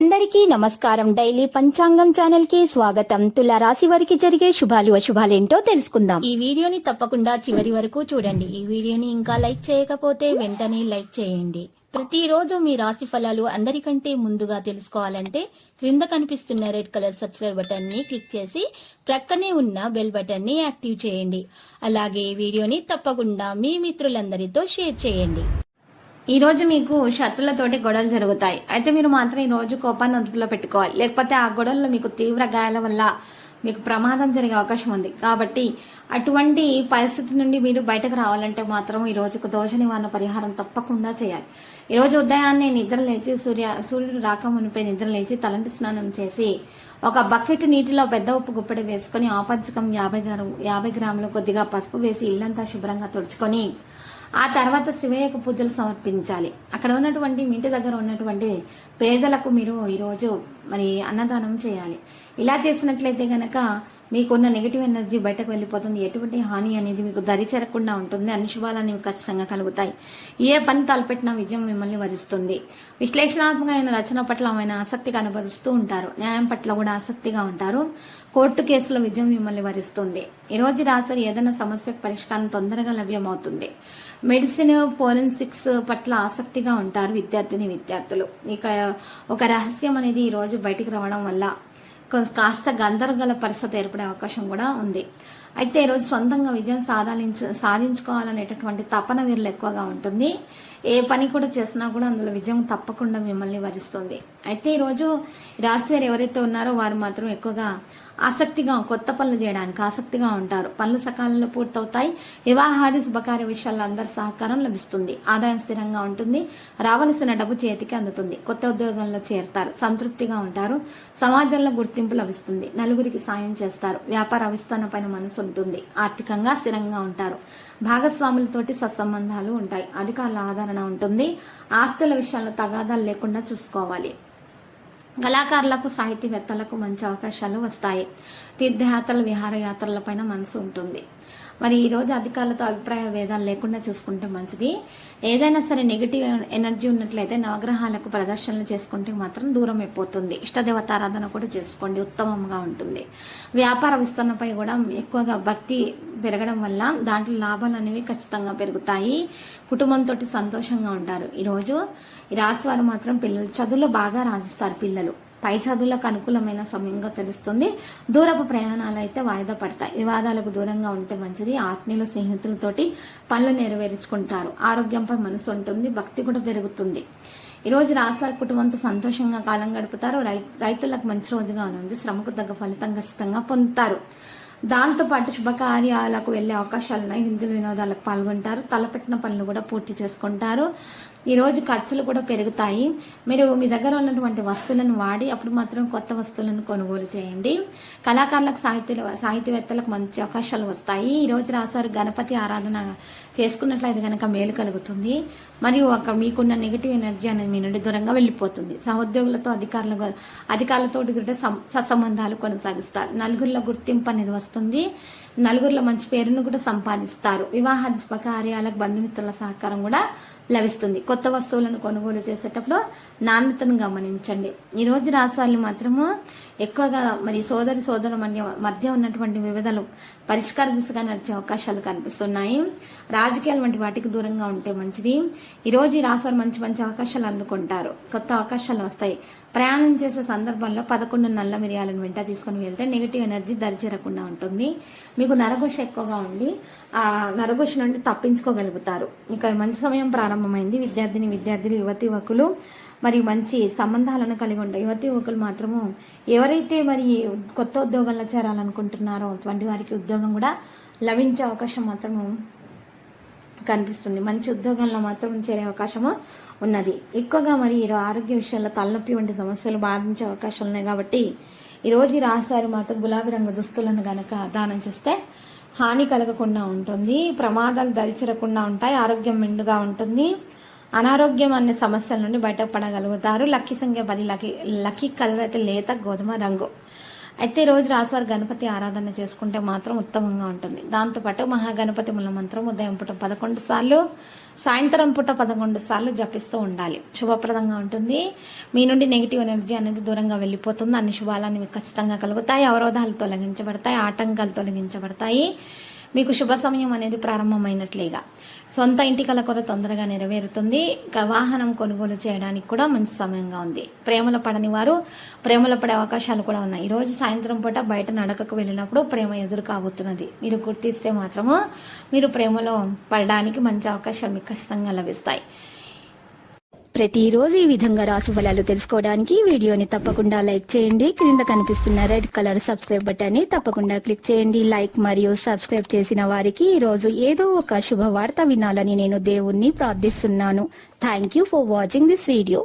అందరికీ నమస్కారం. డైలీ పంచాంగం ఛానల్ కి స్వాగతం. తుల రాశి వారికి జరిగే శుభాలు అశుభాలేంటో తెలుసుకుందాం. ఈ వీడియోని తప్పకుండా చివరి వరకు చూడండి. ఈ వీడియోని ఇంకా లైక్ చేయకపోతే వెంటనే లైక్ చేయండి. ప్రతిరోజు మీ రాశి ఫలాలు అందరికంటే ముందుగా తెలుసుకోవాలంటే క్రింద కనిపిస్తున్న రెడ్ కలర్ సబ్స్క్రైబ్ బటన్ ని క్లిక్ చేసి ప్రక్కనే ఉన్న బెల్ బటన్ ని యాక్టివ్ చేయండి. అలాగే వీడియోని తప్పకుండా మీ మిత్రులందరితో షేర్ చేయండి. ఈ రోజు మీకు శత్రులతోటి గొడవలు జరుగుతాయి. అయితే మీరు మాత్రం ఈ రోజు కోపాన్ని అదుపులో పెట్టుకోవాలి. లేకపోతే ఆ గొడవల్లో మీకు తీవ్ర గాయాల వల్ల మీకు ప్రమాదం జరిగే అవకాశం ఉంది. కాబట్టి అటువంటి పరిస్థితి నుండి మీరు బయటకు రావాలంటే మాత్రం ఈ రోజుకు దోష నివారణ పరిహారం తప్పకుండా చేయాలి. ఈ రోజు ఉదయాన్నే నిద్ర లేచి సూర్యుడు రాకమునిపై నిద్ర లేచి తలంటి స్నానం చేసి ఒక బకెట్ నీటిలో పెద్ద ఉప్పు గుప్పెడ వేసుకుని ఆపంచకం 50 గ్రాములు కొద్దిగా పసుపు వేసి ఇల్లంతా శుభ్రంగా తుడుచుకొని ఆ తర్వాత శివయ్యకు పూజలు సమర్పించాలి. అక్కడ ఉన్నటువంటి మీ ఇంటి దగ్గర ఉన్నటువంటి పేదలకు మీరు ఈరోజు మరి అన్నదానం చేయాలి. ఇలా చేసినట్లయితే గనక మీకున్న నెగిటివ్ ఎనర్జీ బయటకు వెళ్లిపోతుంది. ఎటువంటి హాని అనేది మీకు దరి చేరకుండా ఉంటుంది. అన్ని శుభాలు అనేవి ఖచ్చితంగా కలుగుతాయి. ఏ పని తలపెట్టినా విజయం మిమ్మల్ని వరిస్తుంది. విశ్లేషణాత్మకమైన రచన పట్ల ఆయన ఆసక్తిగా అనుభవిస్తూ ఉంటారు. న్యాయం పట్ల కూడా ఆసక్తిగా ఉంటారు. కోర్టు కేసులో విజయం మిమ్మల్ని వరిస్తుంది. ఈ రోజు రాత్రి ఏదైనా సమస్యకు పరిష్కారం తొందరగా లభ్యమవుతుంది. మెడిసిన్ ఫోరెన్సిక్స్ పట్ల ఆసక్తిగా ఉంటారు విద్యార్థులు. ఇక ఒక రహస్యం అనేది ఈ రోజు బయటికి రావడం వల్ల కాస్త గందరగోళ పరిస్థితి ఏర్పడే అవకాశం కూడా ఉంది. అయితే ఈరోజు సొంతంగా విజయం సాధించుకోవాలనేటటువంటి తపన వీరిలో ఎక్కువగా ఉంటుంది. ఏ పని కూడా చేసినా కూడా అందులో విజయం తప్పకుండా మిమ్మల్ని వరిస్తుంది. అయితే ఈరోజు రాశి వారు ఎవరైతే ఉన్నారో వారు మాత్రం ఎక్కువగా ఆసక్తిగా కొత్త పనులు చేయడానికి ఆసక్తిగా ఉంటారు. పనులు సకాలంలో పూర్తవుతాయి. వివాహాది శుభకార్య విషయాల్లో అందరి సహకారం లభిస్తుంది. ఆదాయం స్థిరంగా ఉంటుంది. రావలసిన డబ్బు చేతికి అందుతుంది. కొత్త ఉద్యోగంలో చేరతారు. సంతృప్తిగా ఉంటారు. సమాజంలో గుర్తింపు లభిస్తుంది. నలుగురికి సాయం చేస్తారు. వ్యాపార విస్తరణ పైన మనసు ఉంటుంది. ఆర్థికంగా స్థిరంగా ఉంటారు. భాగస్వాములతోటి సత్సంబంధాలు ఉంటాయి. అధికారుల ఆదరణ ఉంటుంది. ఆస్తుల విషయాల్లో తగాదాలు లేకుండా చూసుకోవాలి. కళాకారులకు సాహితీవేత్తలకు మంచి అవకాశాలు వస్తాయి. తీర్థయాత్రలు విహారయాత్రలపైన మనసు ఉంటుంది. మరి ఈ రోజు అధికారులతో అభిప్రాయ భేదాలు లేకుండా చూసుకుంటే మంచిది. ఏదైనా సరే నెగిటివ్ ఎనర్జీ ఉన్నట్లయితే నవగ్రహాలకు ప్రదర్శనలు చేసుకుంటే మాత్రం దూరం అయిపోతుంది. ఇష్టదేవతారాధన కూడా చేసుకోండి, ఉత్తమంగా ఉంటుంది. వ్యాపార విస్తరణపై కూడా ఎక్కువగా భక్తి పెరగడం వల్ల దాంట్లో లాభాలు అనేవి ఖచ్చితంగా పెరుగుతాయి. కుటుంబంతో సంతోషంగా ఉంటారు. ఈరోజు ఈ రాశి వారు మాత్రం పిల్లలు చదువులో బాగా రాజిస్తారు. పిల్లలు పై చదువులకు అనుకూలమైన సమయంగా తెలుస్తుంది. దూరపు ప్రయాణాలు అయితే వాయిదా పడతాయి. వివాదాలకు దూరంగా ఉంటే మంచిది. ఆత్మీయుల స్నేహితులతోటి పనులు నెరవేర్చుకుంటారు. ఆరోగ్యంపై మనసు ఉంటుంది. భక్తి కూడా పెరుగుతుంది. ఈ రోజు రాశి కుటుంబంతో సంతోషంగా కాలం గడుపుతారు. రైతులకు మంచి రోజుగా ఉంది. శ్రమకు తగ్గ ఫలితం ఖచ్చితంగా పొందుతారు. దాంతో పాటు శుభకార్యాలకు వెళ్లే అవకాశాలున్నాయి. విందులు వినోదాలకు పాల్గొంటారు. తలపెట్టిన పనులు కూడా పూర్తి చేసుకుంటారు. ఈ రోజు ఖర్చులు కూడా పెరుగుతాయి. మీరు మీ దగ్గర ఉన్నటువంటి వస్తువులను వాడి అప్పుడు మాత్రం కొత్త వస్తువులను కొనుగోలు చేయండి. కళాకారులకు సాహితీవేత్తలకు మంచి అవకాశాలు వస్తాయి. ఈ రోజు రాశారు గణపతి ఆరాధన చేసుకున్నట్లయితే గనక మేలు కలుగుతుంది. మరియు అక్కడ మీకున్న నెగిటివ్ ఎనర్జీ అనేది మీ నుండి దూరంగా వెళ్లిపోతుంది. సహోద్యోగులతో అధికారులతో సత్సంబంధాలు కొనసాగిస్తారు. నలుగురిలో గుర్తింపు అనేది వస్తుంది. నలుగురిలో మంచి పేరును కూడా సంపాదిస్తారు. వివాహాది శుభకార్యాలకు బంధుమిత్రుల సహకారం కూడా లభిస్తుంది. కొత్త వస్తువులను కొనుగోలు చేసేటప్పుడు నాణ్యతను గమనించండి. ఈ రోజు రాశి మాత్రము ఎక్కువగా మరి సోదరు మధ్య ఉన్నటువంటి వివిధలు పరిష్కార దిశగా నడిచే అవకాశాలు కనిపిస్తున్నాయి. రాజకీయాలు వంటి వాటికి దూరంగా ఉంటే మంచిది. ఈ రోజు ఈ రాశి మంచి అవకాశాలు అందుకుంటారు. కొత్త అవకాశాలు వస్తాయి. ప్రయాణం చేసే సందర్భంలో 11 నల్ల మిరియాలను వెంట తీసుకుని వెళ్తే నెగిటివ్ ఎనర్జీ దరిచేరకుండా ఉంటుంది. మీకు నరఘోష ఎక్కువగా ఉండి ఆ నరఘోష నుండి తప్పించుకోగలుగుతారు. ఇక మంచి సమయం ప్రారంభమైంది. విద్యార్థులు యువకులు మరి మంచి సంబంధాలను కలిగి ఉంటారు. యువకులు మాత్రము ఎవరైతే మరి కొత్త ఉద్యోగాల్లో చేరాలనుకుంటున్నారో అటువంటి వారికి ఉద్యోగం కూడా లభించే అవకాశం మాత్రము కనిపిస్తుంది. మంచి ఉద్యోగంలో మాత్రం చేరే అవకాశము ఉన్నది. ఎక్కువగా మరి ఆరోగ్య విషయాల్లో తలనొప్పి వంటి సమస్యలు బాధించే అవకాశాలు ఉన్నాయి. కాబట్టి ఈ రోజు రాశారు మాత్రం గులాబీ రంగు దుస్తులను గనక దానం చేస్తే హాని కలగకుండా ఉంటుంది. ప్రమాదాలు దరిచేరకుండా ఉంటాయి. ఆరోగ్యం మెండుగా ఉంటుంది. అనారోగ్యం అనే సమస్యల నుండి బయటపడగలుగుతారు. లక్కీ సంఖ్య 10. లక్కీ కలర్ అయితే లేత గోధుమ రంగు. అయితే రోజు రాశివారు గణపతి ఆరాధన చేసుకుంటే మాత్రం ఉత్తమంగా ఉంటుంది. దాంతోపాటు మహాగణపతి మూల మంత్రం ఉదయం పూట 11 సార్లు, సాయంత్రం పూట 11 సార్లు జపిస్తూ ఉండాలి. శుభప్రదంగా ఉంటుంది. మీ నుండి నెగిటివ్ ఎనర్జీ అనేది దూరంగా వెళ్ళిపోతుంది. అన్ని శుభాలన్నీ మీకు ఖచ్చితంగా కలుగుతాయి. అవరోధాలు తొలగించబడతాయి, ఆటంకాలు తొలగించబడతాయి. మీకు శుభ సమయం అనేది ప్రారంభమైనట్లేగా. సొంత ఇంటి కల కొర తొందరగా నెరవేరుతుంది. వాహనం కొనుగోలు చేయడానికి కూడా మంచి సమయంగా ఉంది. ప్రేమలో పడని వారు ప్రేమలో పడే అవకాశాలు కూడా ఉన్నాయి. ఈ రోజు సాయంత్రం పూట బయట నడకకు వెళ్ళినప్పుడు ప్రేమ ఎదురు కాబోతున్నది. మీరు గుర్తిస్తే మాత్రము మీరు ప్రేమలో పడడానికి మంచి అవకాశాలు మీకు ఖచ్చితంగా లభిస్తాయి. ప్రతిరోజు ఈ విధంగా రాశి ఫలాలు తెలుసుకోవడానికి వీడియోని తప్పకుండా లైక్ చేయండి. క్రింద కనిపిస్తున్న రెడ్ కలర్ సబ్స్క్రైబ్ బటన్ ని తప్పకుండా క్లిక్ చేయండి. లైక్ మరియు సబ్స్క్రైబ్ చేసిన వారికి ఈ రోజు ఏదో ఒక శుభవార్త వినాలని నేను దేవుణ్ణి ప్రార్థిస్తున్నాను. Thank you for watching this video.